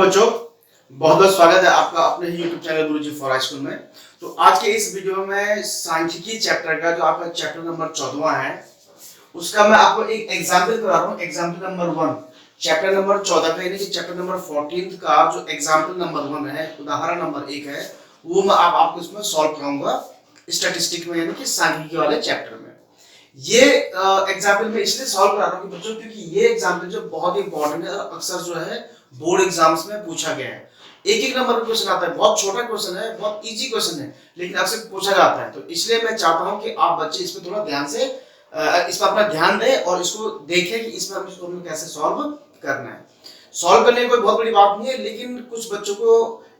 बच्चों, बहुत बहुत स्वागत है आपका अपने ही YouTube channel Guruji for high school में। तो आज के इस वीडियो में सांख्यिकी चैप्टर का जो आपका चैप्टर नंबर 14वां है उसका मैं आपको एक एग्जाम्पल करा रहा हूँ। एग्जाम्पल नंबर 1 चैप्टर नंबर 14 का यानी कि चैप्टर नंबर 14 का जो एग्जाम्पल नंबर 1 है, उदाहरण नंबर 1 है, वो मैं आपको इसमें सॉल्व कराऊंगा स्टैटिस्टिक में यानी कि सांख्यिकी वाले चैप्टर में। ये एग्जाम्पल मैं इसलिए सॉल्व करा रहा हूँ बच्चों क्योंकि ये एग्जाम्पल जो बहुत इंपॉर्टेंट है और अक्सर जो है बोर्ड एग्जाम्स में पूछा गया है। एक नंबर का क्वेश्चन आता है, बहुत छोटा क्वेश्चन है, बहुत इजी क्वेश्चन है, लेकिन अक्सर पूछा जाता है। तो इसलिए मैं चाहता हूं कि आप बच्चे इस पर थोड़ा ध्यान से इस पर अपना ध्यान दें और इसको देखें कि इसमें हमें कैसे सॉल्व करना है। सॉल्व करने की कोई बहुत बड़ी बात नहीं है, लेकिन कुछ बच्चों को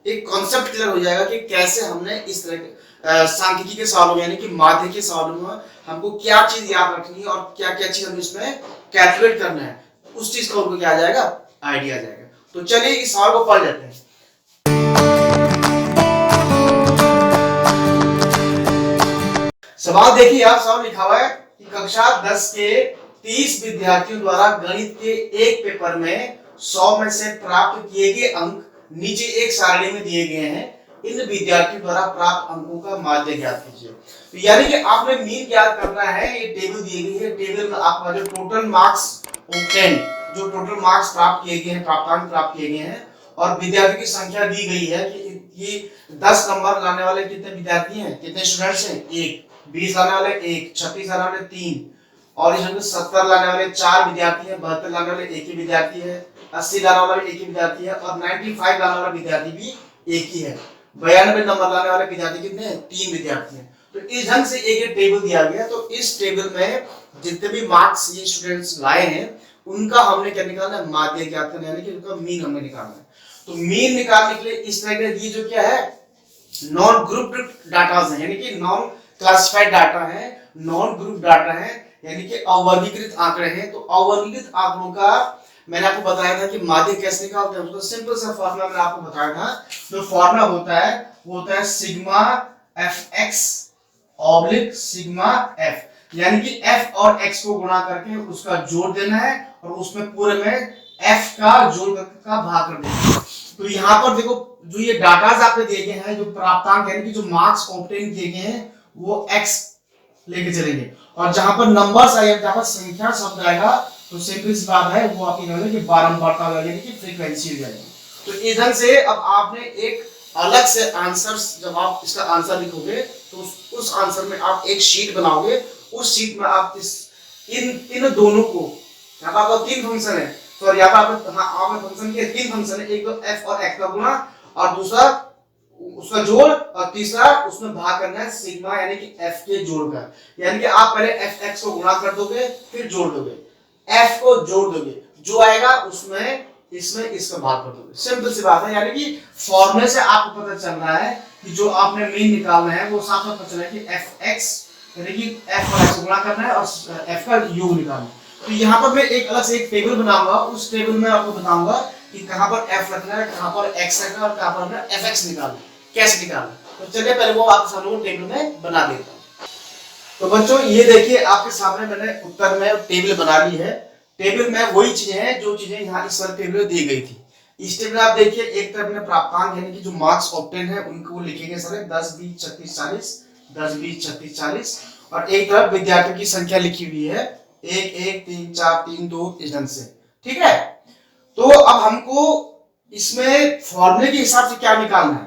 एक कॉन्सेप्ट क्लियर हो जाएगा कि कैसे हमने इस तरह सांख्यिकी के सवालों में यानी कि माध्य के सवालों में हमको क्या चीज याद रखनी है और क्या क्या चीज हमें इसमें कैलकुलेट करना है, उस चीज का उनको क्या आ जाएगा, आइडिया आ जाएगा। तो चलिए इस सवाल को पढ़ लेते हैं। सवाल देखिए, आप सवाल लिखा हुआ है कि कक्षा 10 के 30 विद्यार्थियों द्वारा गणित के एक पेपर में 100 में से प्राप्त किए गए अंक नीचे एक सारणी में दिए गए हैं। इन विद्यार्थियों द्वारा प्राप्त अंकों का माध्य ज्ञात कीजिए। तो यानी कि आपने मीन ज्ञात करना है। ये टेबल दी गई है, टेबल में आपका जो टोटल मार्क्स ऑब्टेन, जो टोटल मार्क्स प्राप्त किए गए हैं, प्राप्तांक प्राप्त किए गए हैं, और विद्यार्थियों की संख्या दी गई है कि 10 नंबर लाने वाले कितने विद्यार्थी हैं, कितने स्टूडेंट्स हैं, 1, 20 लाने वाले 1, 36 लाने वाले 3, और इसमें 70 लाने वाले 4 विद्यार्थी हैं, 72 लाने वाले एक ही विद्यार्थी है, 80 लाने वाला भी एक ही विद्यार्थी है, और 95 लाने वाला विद्यार्थी भी एक ही है। 92 नंबर लाने वाले विद्यार्थी कितने हैं, 3 विद्यार्थी हैं। तो इस ढंग से एक टेबल दिया गया। तो इस टेबल में जितने भी मार्क्स ये स्टूडेंट्स लाए हैं उनका हमने क्या निकालना है, माध्य ज्ञात करना है, यानी कि उनका मीन हमने निकालना है। तो मीन निकालने के लिए इस तरह का ये जो क्या है, नॉन ग्रुप्ड डाटा है, यानी कि नॉन क्लासिफाइड डाटा है, नॉन ग्रुप डाटा है, यानी कि अवर्गीकृत आंकड़े हैं। तो अवर्गीकृत आंकड़ों का मैंने आपको बताया था कि माध्य कैसे निकालते हैं। उसका सिंपल सा फॉर्मूला मैंने आपको बताया था। जो फॉर्मूला होता है वो होता है sigma fx oblique sigma f, यानी कि f और x को गुणा करके उसका जोड़ देना है और उसमें पूरे में f का जोड़ का भाग कर देना है। तो यहाँ पर देखो, जो ये डाटाज आपने दिए गए हैं, जो प्राप्तांक यानी कि जो मार्क्स ऑब्टेन किए गए हैं वो x लेके चलेंगे, और जहां पर नंबर्स आएगा, जहां पर संख्या शब्द आएगा, तो सिंपल सी बात है वो आपकी कहते हैं कि बारंबारता हो जाएगी, यानी कि फ्रीक्वेंसी हो जाएगी। तो इधर से अब आपने एक अलग से आंसर्स, जब आप इसका आंसर लिखोगे तो उस आंसर में आप एक शीट बनाओगे। उस शीट में आप इन दोनों को, यहाँ पर आपका 3 फंक्शन है, तो यहाँ पर आपने फंक्शन के 3 फंक्शन है, एक तो f और x का गुणा, और दूसरा उसका जोड़, और तीसरा उसमें भाग करना है सिग्मा यानी कि f के जोड़ का। यानी कि आप पहले fx को गुणा कर दोगे, फिर जोड़ दोगे, f को जोड़ दोगे, जो आएगा उसमें इसमें इसका भाग कर दोगे। सिंपल सी बात है। यानी कि फॉर्मूले से आपको पता चल रहा है कि जो आपने मीन निकालना है वो साथ साथ पता चला है कि fx यानी कि f और x को गुणा करना है और f का योग निकालना है। तो यहाँ पर मैं एक अलग से एक टेबल बनाऊंगा, उस टेबल में आपको बताऊंगा कि कहां पर f रखना है, कहां पर x रखना है और कहां पर हमें fx निकालना है, कैसे निकालना है। तो चलिए पहले वो आपके सामने टेबल में बना देता हूं। तो बच्चों ये देखिए, आपके सामने मैंने उत्तर में टेबल बना ली है। टेबल में वही चीजें हैं जो चीजें यहाँ इस वाले टेबल में दी गई थी। इस टेबल में आप देखिए, एक तरफ में प्राप्तांक यानी कि जो मार्क्स ऑब्टेन है उनको लिखेंगे सारे 10, 20, 36, 40, 10, 20, 36, 40, और एक तरफ विद्यार्थियों की संख्या लिखी हुई है 1, 1, 3, 4, 3, 2 इस ढंग से। ठीक है, तो अब हमको इसमें फॉर्मूले के हिसाब से क्या निकालना है।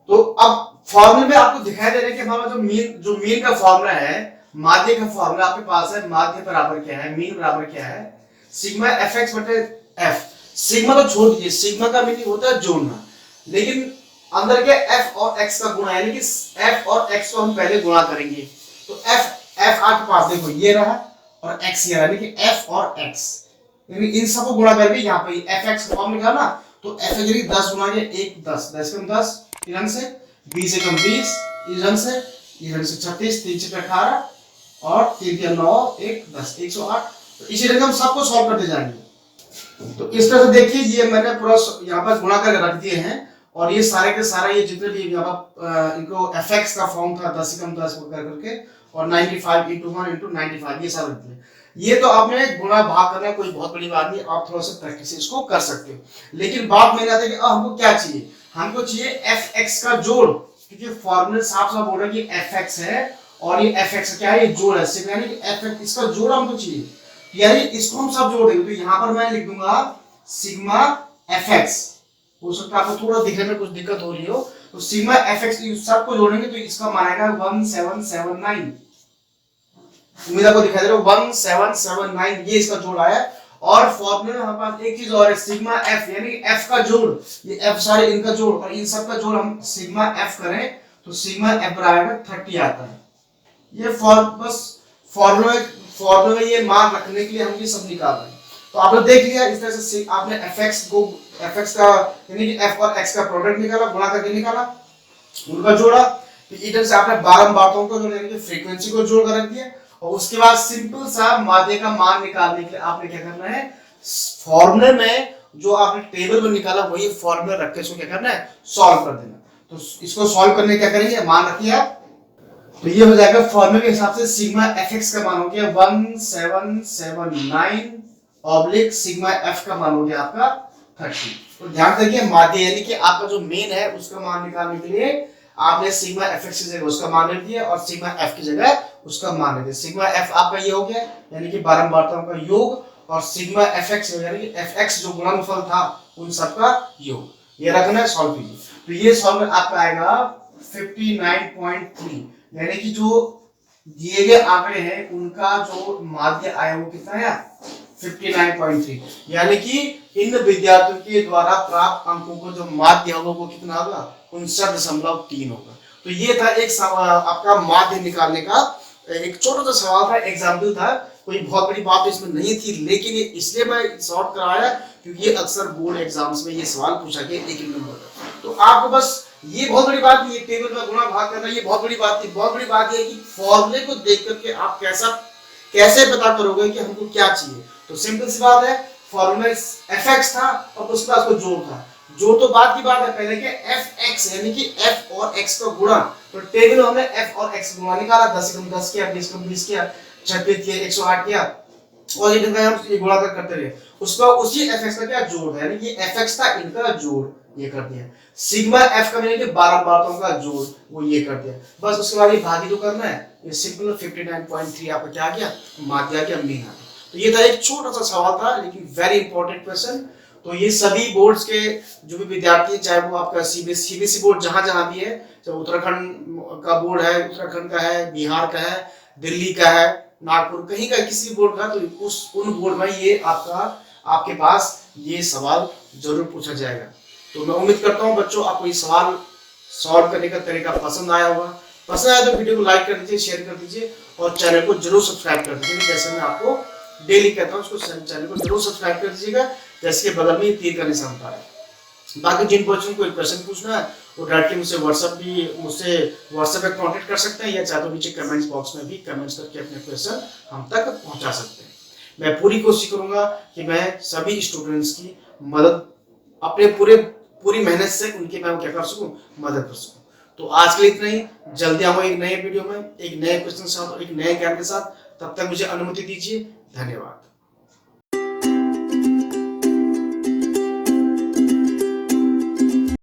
तो अब फॉर्मूले में आपको दिखाई दे रहा है कि हमारा जो मीन का फॉर्मूला है, माध्य का फॉर्मूला आपके पास है। माध्य बराबर क्या है, मीन बराबर क्या है, सिग्मा fx बटे f। सिग्मा तो छोड़ दीजिए, सिग्मा का मीनिंग होता है जोड़ना, लेकिन अंदर के f और x का गुणा, यानी कि f और x को हम पहले गुणा करेंगे। तो f आपके पास देखो ये रहा, और x ये रहा, यानी कि f और x, यानी इन सबको गुणा करके यहाँ पे fx फॉर्म लिखा ना, तो f यानी 10 गुणा के 1 10, 10 कम 10 इस ढंग से, 20 से कम 20 इस ढंग से, इस ढंग से 36, 3 से 18, और 3 के 9, 1 10, 108। तो इसी तरह हम सबको सॉल्व करते जाएंगे। तो इस तरह से देखिए, ये मैंने पूरा यहाँ पर गुणा करके रख दिए हैं, और ये सारे के सारा ये जितने भी यहाँ पर इनको fx का फॉर्म था 10 से कम 10 कर करके, और 95 इंटू 1 इंटू 95 ये सब रखते हैं। ये तो आपने गुणा भाग करना कोई बहुत बड़ी बात नहीं, आप थोड़ा सा प्रैक्टिस इसको कर सकते हो। लेकिन बात मेरे आती है कि हमको क्या चाहिए, हमको चाहिए एफ एक्स का जोड़, क्योंकि फॉर्मूले साफ साफ बोल रहा है कि एफ एक्स है और ये एफ एक्स क्या है, ये जोड़ है, सिर्फ यानी कि एफ एक्स इसका जोड़ हमको चाहिए, यानी इसको हम सब जोड़ देंगे। तो यहाँ पर मैं लिख दूंगा सिग्मा एफ एक्स। हो सकता है आपको थोड़ा दिखने में कुछ दिक्कत हो रही हो, तो सिग्मा एफ एक्स सबको जोड़ेंगे तो इसका मान आएगा 1779। उम्मीद आपको दिखाई दे रहा है 1779, ये इसका जोड़ आया। और फॉर्मूले में हमारे पास एक चीज और है, सिग्मा एफ, यानी एफ का जोड़, ये एफ सारे इनका जोड़ और इन सब का जोड़ हम सिग्मा एफ करें तो सिग्मा एफ आएगा 30 आता है। ये बस फॉर्मूले में ये मान रखने के लिए हम ये सब निकाल रहे हैं। तो आपने देख लिया इस तरह से आपने एफ एक्स का यानी कि एफ और एक्स का प्रोडक्ट निकाला, गुणा करके निकाला, उनका जोड़ा, तो इधर से आपने बारंबारताओं को जोड़ यानी कि फ्रीक्वेंसी को जोड़ कर रख दिया। और उसके बाद सिंपल सा माध्य का मान निकालने के लिए आपने क्या करना है, फॉर्मूले में जो आपने टेबल में निकाला वही फॉर्मूला रख के इसको क्या करना है, सॉल्व कर देना। तो इसको सॉल्व करने क्या करेंगे, मान रखिए आप, तो ये हो जाएगा फॉर्मूले के हिसाब से सिग्मा एफ एक्स का मान हो गया 1779 ऑब्लिक सिग्मा एफ का मान हो गया आपका 30। तो ध्यान रखिए माध्य यानी कि आपका जो मेन है उसका मान निकालने के लिए आपने सिग्मा एफ एक्स की जगह उसका मान रख दिया और सिग्मा एफ की जगह उसका मान रख दिया। सिग्मा एफ आपका ये हो गया यानी कि बारंबारताओं का योग, और सिग्मा एफ एक्स यानी कि एफ एक्स जो गुणनफल था उन सब का योग, ये रखना है, सॉल्व कीजिए। तो ये सॉल्व आपका आएगा 59.3, यानी कि जो दिए गए आंकड़े हैं उनका जो माध्य आया वो कितना है 59.3, यानी कि इन विद्यार्थियों के द्वारा प्राप्त अंकों को जो माध्य होगा वो कितना होगा 59.3 होगा। तो ये था एक आपका माध्य निकालने का एक छोटा सा सवाल था, एग्जाम्पल था, कोई बहुत बड़ी बात इसमें नहीं थी, लेकिन ये इसलिए मैं शॉर्ट कराया क्योंकि ये अक्सर बोर्ड एग्जाम्स में ये सवाल पूछा गया एक नंबर। तो आपको बस ये बहुत बड़ी बात नहीं है, टेबल में गुणा भाग करना ये बहुत बड़ी बात नहीं, बहुत बड़ी बात ये है कि फॉर्मूले को देख करके आप कैसे पता करोगे कि हमको क्या चाहिए। तो सिंपल सी बात है, फॉर्मूला एफ एक्स था और उसके बाद उसको जोड़ था, जो तो बात की बात है पहले के एफ एक्स यानी कि एफ और एक्स का गुणा। तो टेबल में हमने एफ और एक्स गुणा निकाला, 10 कम 10 किया, 20 कम 20 किया, 36 किया, 108 किया, और ये हम ये गुणा करते रहे। उसका उसी एफ एक्स का क्या जोड़ है, यानी कि एफ एक्स था इनका जोड़ ये कर दिया। सिग्मा एफ का यानी कि बारंबारताओं का जोड़ वो ये कर दिया। बस उसके बाद ये भागी तो करना है, ये सिंपल 59.3 आपका क्या आ गया, माध्य क्या मीन आ गया। तो ये था एक छोटा सा सवाल था लेकिन वेरी इंपॉर्टेंट क्वेश्चन। तो ये सभी बोर्ड्स के जो भी विद्यार्थी है, चाहे वो आपका सीबीएसई बोर्ड जहां भी है, चाहे उत्तराखंड का बोर्ड है, उत्तराखंड का है, बिहार का है, दिल्ली का है, नागपुर कहीं का किसी बोर्ड का, तो उन बोर्ड में ये आपके पास ये सवाल जरूर पूछा जाएगा। तो मैं उम्मीद करता हूँ बच्चों आपको ये सवाल सॉल्व करने का तरीका पसंद आया होगा। पसंद आया तो वीडियो को लाइक कर दीजिए, शेयर कर दीजिए और चैनल को जरूर सब्सक्राइब कर दीजिए। जैसे मैं आपको डेली कहता हूँ उसको चैनल को जरूर सब्सक्राइब कर दीजिएगा, जैसे कि बगल में तीर का निशान होता है। बाकी जिन बच्चों को क्वेश्चन पूछना है वो डायरेक्टली मुझसे व्हाट्सएप पे कांटेक्ट कर सकते हैं, या चाहे तो नीचे कमेंट्स बॉक्स में भी कमेंट्स करके अपने क्वेश्चन हम तक पहुंचा सकते हैं। मैं पूरी कोशिश करूंगा कि मैं सभी स्टूडेंट्स की मदद अपने पूरी मेहनत से उनकी मैं क्या कर सकूं, मदद कर सकूं। तो आज के लिए इतना ही, जल्दी आऊंगा एक नए वीडियो में एक नए क्वेश्चन के साथ, एक नए ज्ञान के साथ। तब तक मुझे अनुमति दीजिए, धन्यवाद।